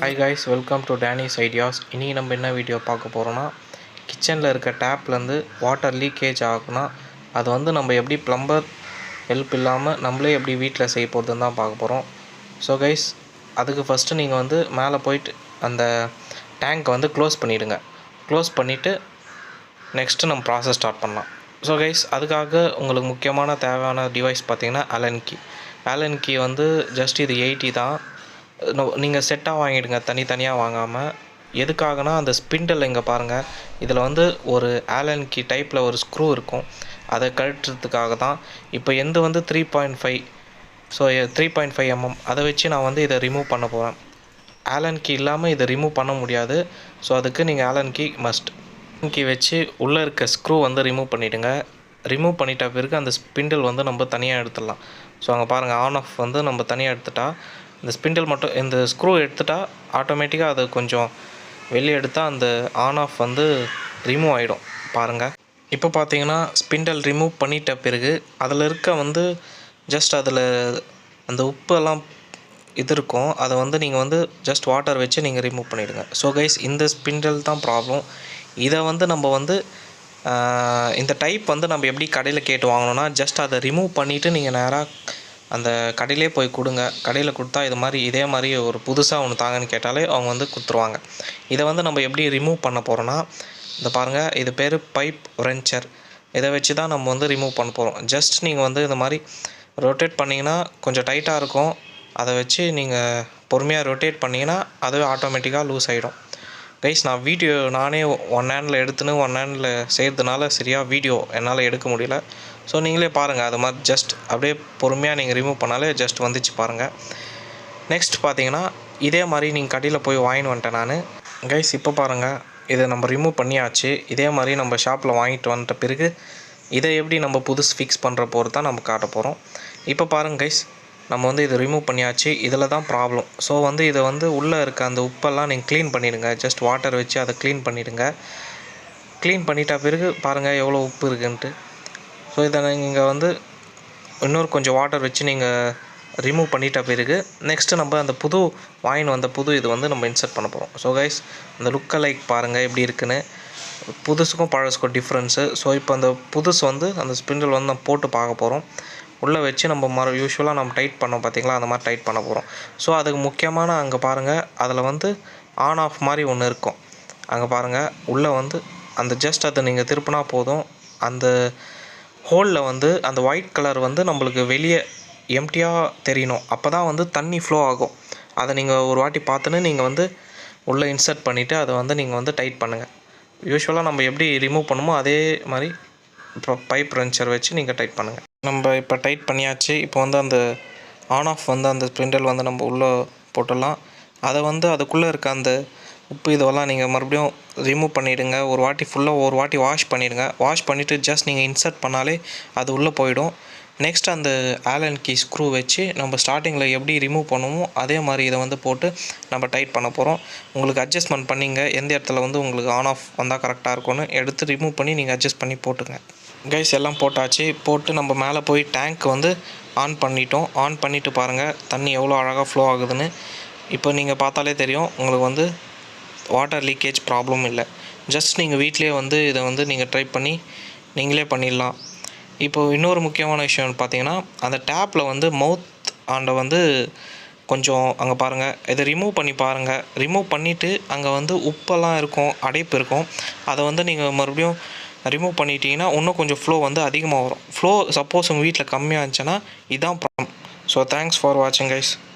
Hi guys, welcome to Danish ideas. இன்றைக்கி நம்ம என்ன வீடியோ பார்க்க போகிறோன்னா, கிச்சனில் இருக்க டேப்லேருந்து வாட்டர் லீக்கேஜ் ஆகுனா அது வந்து நம்ம எப்படி ப்ளம்பர் ஹெல்ப் இல்லாமல் நம்மளே எப்படி வீட்டில் செய்ய போகிறதுன்னு தான் பார்க்க போகிறோம். ஸோ கைஸ், அதுக்கு ஃபஸ்ட்டு நீங்கள் வந்து மேலே போயிட்டு அந்த டேங்க்கை வந்து க்ளோஸ் பண்ணிவிடுங்க. க்ளோஸ் பண்ணிவிட்டு நெக்ஸ்ட்டு நம்ம ப்ராசஸ் ஸ்டார்ட் பண்ணலாம். ஸோ கைஸ், அதுக்காக உங்களுக்கு முக்கியமான தேவையான டிவைஸ் பார்த்திங்கன்னா ஆலன் கீ வந்து ஜஸ்ட் இது 80 தான். நீங்கள் செட்டாக வாங்கிடுங்க, தனித்தனியாக வாங்காமல். எதுக்காகனா அந்த ஸ்பிண்டில் இங்கே பாருங்கள், இதில் வந்து ஒரு ஆலன் கீ டைப்பில் ஒரு ஸ்க்ரூ இருக்கும், அதை கழட்டுறதுக்காக தான். இப்போ எந்த வந்து 3.5 ஸோ 3.5 mm அதை வச்சு நான் வந்து இதை ரிமூவ் பண்ண போகிறேன். ஆலன் கீ இல்லாமல் இதை ரிமூவ் பண்ண முடியாது. ஸோ அதுக்கு நீங்கள் ஆலன் கீ மஸ்ட். கீ வச்சு உள்ளே இருக்க ஸ்க்ரூ வந்து ரிமூவ் பண்ணிவிடுங்க. ரிமூவ் பண்ணிட்ட பிறகு அந்த ஸ்பிண்டில் வந்து நம்ம தனியாக எடுத்துடலாம். ஸோ அங்கே பாருங்கள், ஆன் ஆஃப் வந்து நம்ம தனியாக எடுத்துட்டா, இந்த ஸ்பிண்டில் மட்டும் இந்த ஸ்க்ரூ எடுத்துட்டா ஆட்டோமேட்டிக்காக அது கொஞ்சம் வெளியே எடுத்தால் அந்த ஆன் ஆஃப் வந்து ரிமூவ் ஆகிடும். பாருங்கள், இப்போ பார்த்தீங்கன்னா ஸ்பிண்டில் ரிமூவ் பண்ணிட்ட பிறகு அதில் இருக்க வந்து ஜஸ்ட் அதில் அந்த உப்பெல்லாம் இது இருக்கும், அதை வந்து நீங்கள் வந்து ஜஸ்ட் வாட்டர் வச்சு நீங்கள் ரிமூவ் பண்ணிவிடுங்க. ஸோ கைஸ், இந்த ஸ்பிண்டில் தான் ப்ராப்ளம். இதை வந்து நம்ம வந்து இந்த டைப் வந்து நம்ம எப்படி கடையில் கேட்டு வாங்கணும்னா, ஜஸ்ட் அதை ரிமூவ் பண்ணிவிட்டு நீங்கள் நேராக அந்த கடையிலே போய் கொடுங்க. கடையில் கொடுத்தா இது மாதிரி இதே மாதிரி ஒரு புதுசாக ஒன்று தாங்கன்னு கேட்டாலே அவங்க வந்து கொடுத்துருவாங்க. இதை வந்து நம்ம எப்படி ரிமூவ் பண்ண போகிறோன்னா, இந்த பாருங்கள், இது பேர் பைப் ரென்ச்சர். இதை வச்சு தான் நம்ம வந்து ரிமூவ் பண்ண போகிறோம். ஜஸ்ட் நீங்கள் வந்து இந்த மாதிரி ரொட்டேட் பண்ணிங்கன்னா கொஞ்சம் டைட்டாக இருக்கும். அதை வச்சு நீங்கள் பொறுமையாக ரொட்டேட் பண்ணிங்கன்னா அதுவே ஆட்டோமேட்டிக்காக லூஸ் ஆகிடும். கைஸ், நான் வீடியோ நானே ஒன் ஹேண்டில் எடுத்துன்னு ஒன் ஹேண்டில் செய்கிறதுனால சரியாக வீடியோ என்னால் எடுக்க முடியல. ஸோ நீங்களே பாருங்கள், அது மாதிரி ஜஸ்ட் அப்படியே பொறுமையாக நீங்கள் ரிமூவ் பண்ணாலே ஜஸ்ட் வந்துச்சு பாருங்கள். நெக்ஸ்ட் பார்த்தீங்கன்னா இதே மாதிரி நீங்கள் கடையில் போய் வாங்கிட்டு வந்துட்டேன் நான். கைஸ், இப்போ பாருங்கள், இதை நம்ம ரிமூவ் பண்ணியாச்சு. இதே மாதிரி நம்ம ஷாப்பில் வாங்கிட்டு வந்துட்ட பிறகு இதை எப்படி நம்ம புதுசு ஃபிக்ஸ் பண்ணுற போகிறது தான் நம்ம காட்ட போகிறோம். இப்போ பாருங்கள் கைஸ், நம்ம வந்து இதை ரிமூவ் பண்ணியாச்சு. இதில் தான் ப்ராப்ளம். ஸோ வந்து இதை வந்து உள்ளே இருக்க அந்த உப்பெல்லாம் நீங்கள் க்ளீன் பண்ணிவிடுங்க. ஜஸ்ட் வாட்டர் வச்சு அதை க்ளீன் பண்ணிவிடுங்க. க்ளீன் பண்ணிட்ட பிறகு பாருங்கள் எவ்வளோ உப்பு இருக்குன்ட்டு. ஸோ இதை நீங்கள் வந்து இன்னொரு கொஞ்சம் வாட்டர் வச்சு நீங்கள் ரிமூவ் பண்ணிட்ட பிறகு நெக்ஸ்ட்டு நம்ம அந்த புது வாங்கின்னு வந்த புது இது வந்து நம்ம இன்சர்ட் பண்ண போகிறோம். ஸோ கைஸ், அந்த லுக்கை லைக் பாருங்கள் எப்படி இருக்குன்னு. புதுசுக்கும் பழசுக்கும் டிஃப்ரென்ஸு. ஸோ இப்போ அந்த புதுசு வந்து அந்த ஸ்பிண்டில் வந்து நம்ம போட்டு பார்க்க போகிறோம். உள்ளே வச்சு நம்ம யூஸ்வலாக நம்ம டைட் பண்ணோம் பார்த்தீங்களா, அந்த மாதிரி டைட் பண்ண போகிறோம். ஸோ அதுக்கு முக்கியமான அங்கே பாருங்கள், அதில் வந்து ஆன் ஆஃப் மாதிரி ஒன்று இருக்கும். அங்கே பாருங்கள், உள்ளே வந்து அந்த ஜஸ்ட் அதை நீங்கள் திருப்பினா போதும், அந்த ஹோலில் வந்து அந்த ஒயிட் கலர் வந்து நம்மளுக்கு வெளியே எம்டியாக தெரியணும். அப்போ தான் வந்து தண்ணி ஃப்ளோ ஆகும். அதை நீங்கள் ஒரு வாட்டி பார்த்துன்னு நீங்கள் வந்து உள்ளே இன்சர்ட் பண்ணிவிட்டு அதை வந்து நீங்கள் வந்து டைட் பண்ணுங்கள். யூஸ்வலாக நம்ம எப்படி ரிமூவ் பண்ணுமோ அதே மாதிரி இப்போ பைப் ரென்ச்சர் வச்சு நீங்கள் டைட் பண்ணுங்கள். நம்ம இப்போ டைட் பண்ணியாச்சு. இப்போ வந்து அந்த ஆன் ஆஃப் வந்து அந்த ஸ்பிண்டில் வந்து நம்ம உள்ளே போட்டுடலாம். அதை வந்து அதுக்குள்ளே இருக்க அந்த உப்பு இதெல்லாம் நீங்கள் மறுபடியும் ரிமூவ் பண்ணிவிடுங்க. ஒரு வாட்டி ஃபுல்லாக ஒரு வாட்டி வாஷ் பண்ணிவிடுங்க. வாஷ் பண்ணிவிட்டு ஜஸ்ட் நீங்கள் இன்சர்ட் பண்ணாலே அது உள்ளே போயிடும். நெக்ஸ்ட் அந்த ஆலன் கீ ஸ்க்ரூ வச்சு நம்ம ஸ்டார்டிங்கில் எப்படி ரிமூவ் பண்ணுவோமோ அதே மாதிரி இதை வந்து போட்டு நம்ம டைட் பண்ண போகிறோம். உங்களுக்கு அட்ஜஸ்ட்மெண்ட் பண்ணிங்க, எந்த இடத்துல வந்து உங்களுக்கு ஆன் ஆஃப் வந்தால் கரெக்டாக இருக்கும்னு எடுத்து ரிமூவ் பண்ணி நீங்கள் அட்ஜஸ்ட் பண்ணி போட்டுங்க. கைஸ், எல்லாம் போட்டாச்சு. போட்டு நம்ம மேலே போய் டேங்க் வந்து ஆன் பண்ணிட்டோம். ஆன் பண்ணிவிட்டு பாருங்கள் தண்ணி எவ்வளோ அழகாக ஃப்ளோ ஆகுதுன்னு. இப்போ நீங்கள் பார்த்தாலே தெரியும் உங்களுக்கு வந்து வாட்டர் லீக்கேஜ் ப்ராப்ளம் இல்லை. ஜஸ்ட் நீங்கள் வீட்டிலே வந்து இதை வந்து நீங்கள் ட்ரை பண்ணி நீங்களே பண்ணிடலாம். இப்போது இன்னொரு முக்கியமான விஷயம் பார்த்தீங்கன்னா, அந்த டேப்பில் வந்து மவுத் ஆண்டை வந்து கொஞ்சம் அங்கே பாருங்கள், இதை ரிமூவ் பண்ணி பாருங்கள். ரிமூவ் பண்ணிவிட்டு அங்கே வந்து உப்பெல்லாம் இருக்கும், அடைப்பு இருக்கும். அதை வந்து நீங்கள் மறுபடியும் ரிமூவ் பண்ணிட்டீங்கன்னா இன்னும் கொஞ்சம் ஃப்ளோ வந்து அதிகமாக வரும். ஃப்ளோ சப்போஸ் உங்கள் வீட்டில் கம்மியாக இருந்துச்சுன்னா இதுதான் ப்ராப்ளம். ஸோ தேங்க்ஸ் ஃபார் வாட்சிங் கைஸ்.